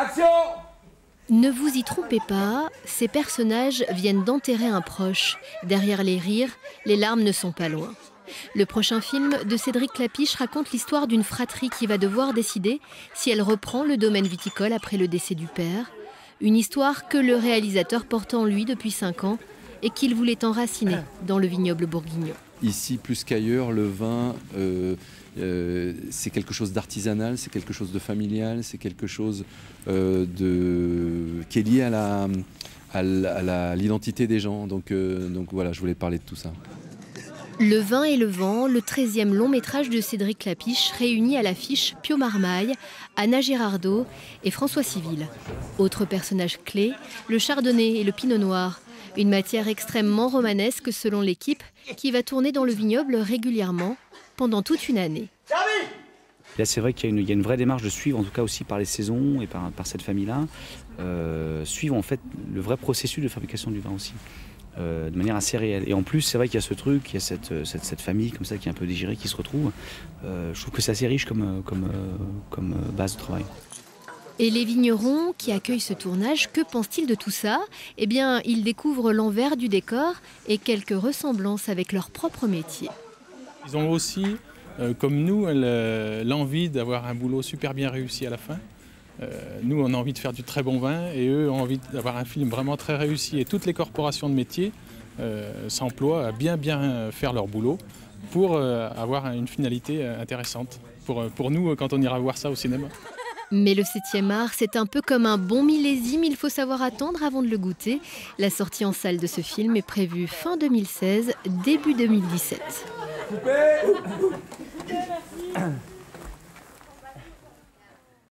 Action! Ne vous y trompez pas, ces personnages viennent d'enterrer un proche. Derrière les rires, les larmes ne sont pas loin. Le prochain film de Cédric Klapisch raconte l'histoire d'une fratrie qui va devoir décider si elle reprend le domaine viticole après le décès du père. Une histoire que le réalisateur porte en lui depuis 5 ans et qu'il voulait enraciner dans le vignoble bourguignon. Ici, plus qu'ailleurs, le vin, c'est quelque chose d'artisanal, c'est quelque chose de familial, c'est quelque chose qui est lié à l'identité des gens. Donc voilà, je voulais parler de tout ça. Le vin et le vent, le 13e long métrage de Cédric Klapisch, réunit à l'affiche Pio Marmaille, Anna Girardot et François Civil. Autres personnages clés, le chardonnay et le pinot noir. Une matière extrêmement romanesque selon l'équipe qui va tourner dans le vignoble régulièrement pendant toute une année. Là, c'est vrai qu'il y a une vraie démarche de suivre, en tout cas aussi par les saisons et par cette famille-là, suivre en fait le vrai processus de fabrication du vin aussi. De manière assez réelle. Et en plus, c'est vrai qu'il y a ce truc, il y a cette famille comme ça qui est un peu dégirée, qui se retrouve. Je trouve que c'est assez riche comme base de travail. Et les vignerons qui accueillent ce tournage, que pensent-ils de tout ça? Eh bien, ils découvrent l'envers du décor et quelques ressemblances avec leur propre métier. Ils ont aussi, comme nous, l'envie d'avoir un boulot super bien réussi à la fin. Nous, on a envie de faire du très bon vin et eux ont envie d'avoir un film vraiment très réussi. Et toutes les corporations de métiers s'emploient à bien faire leur boulot pour avoir une finalité intéressante pour nous quand on ira voir ça au cinéma. Mais le 7e art, c'est un peu comme un bon millésime, il faut savoir attendre avant de le goûter. La sortie en salle de ce film est prévue fin 2016, début 2017. Coupé.